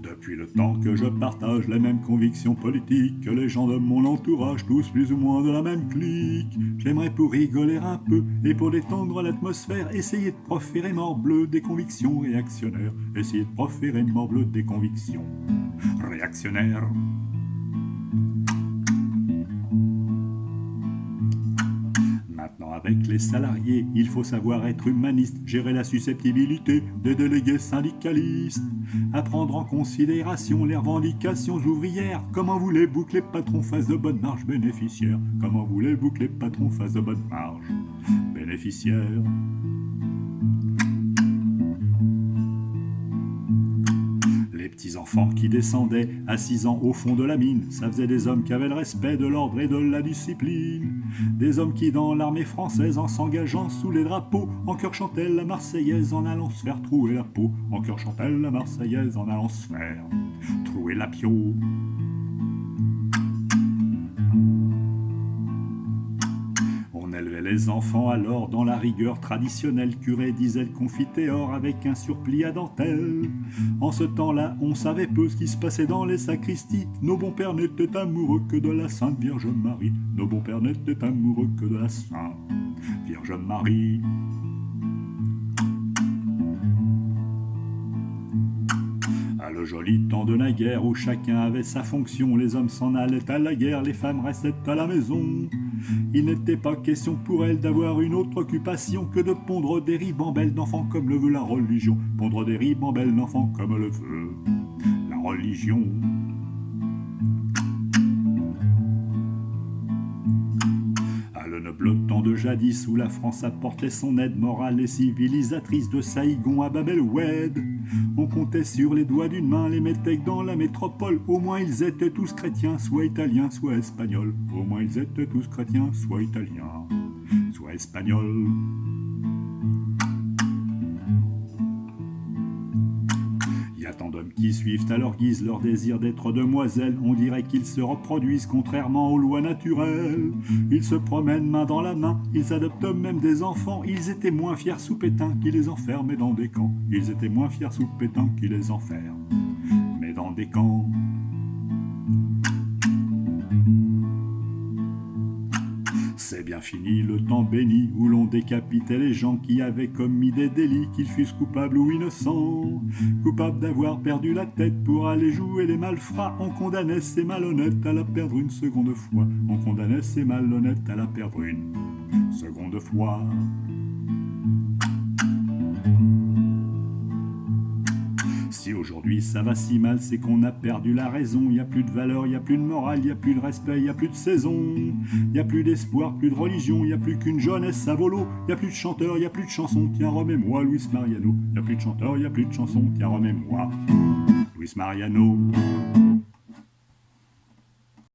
Depuis le temps que je partage les mêmes convictions politiques que les gens de mon entourage, tous plus ou moins de la même clique, j'aimerais pour rigoler un peu et pour détendre l'atmosphère essayer de proférer morbleu des convictions réactionnaires. Essayer de proférer morbleu des convictions réactionnaires. Maintenant avec les salariés, il faut savoir être humaniste, gérer la susceptibilité des délégués syndicalistes, à prendre en considération les revendications ouvrières. Comment voulez-vous que les patrons fassent de bonnes marges bénéficiaires? Comment voulez-vous que les patrons fassent de bonnes marges bénéficiaires? Les petits-enfants qui descendaient à 6 ans au fond de la mine, ça faisait des hommes qui avaient le respect de l'ordre et de la discipline. Des hommes qui, dans l'armée française, en s'engageant sous les drapeaux, en chœur chantaient la Marseillaise en allant se faire trouer la peau. En chœur chantaient la Marseillaise en allant se faire trouer la peau. On élevait les enfants alors dans la rigueur traditionnelle. Curé disait le confiteor avec un surplis à dentelle. En ce temps-là, on savait peu ce qui se passait dans les sacristies. Nos bons pères n'étaient amoureux que de la Sainte Vierge Marie. Nos bons pères n'étaient amoureux que de la Sainte Vierge Marie. Le joli temps de naguère où chacun avait sa fonction, les hommes s'en allaient à la guerre, les femmes restaient à la maison. Il n'était pas question pour elles d'avoir une autre occupation que de pondre des ribambelles d'enfants comme le veut la religion. Pondre des ribambelles d'enfants comme le veut la religion. Le noble temps de jadis où la France apportait son aide morale et civilisatrice de Saïgon à Bab-el-Oued. On comptait sur les doigts d'une main les métèques dans la métropole. Au moins ils étaient tous chrétiens, soit italiens, soit espagnols. Au moins ils étaient tous chrétiens, soit italiens, soit espagnols. Y a tant d'hommes qui suivent à leur guise leur désir d'être demoiselles. On dirait qu'ils se reproduisent contrairement aux lois naturelles. Ils se promènent main dans la main, ils adoptent même des enfants. Ils étaient moins fiers sous Pétain qui les enfermait dans des camps. Ils étaient moins fiers sous Pétain qui les enferme, mais dans des camps. C'est bien fini le temps béni où l'on décapitait les gens qui avaient commis des délits, qu'ils fussent coupables ou innocents. Coupables d'avoir perdu la tête pour aller jouer les malfrats, on condamnait ces malhonnêtes à la perdre une seconde fois. On condamnait ces malhonnêtes à la perdre une seconde fois. Si aujourd'hui ça va si mal, c'est qu'on a perdu la raison. Y a plus de valeur, y a plus de morale, y a plus de respect, y a plus de saison. Y a plus d'espoir, plus de religion, y a plus qu'une jeunesse à volo. Y a plus de chanteurs, y a plus de chansons, tiens remets-moi Luis Mariano. Y a plus de chanteurs, y a plus de chansons, tiens remets-moi Luis Mariano.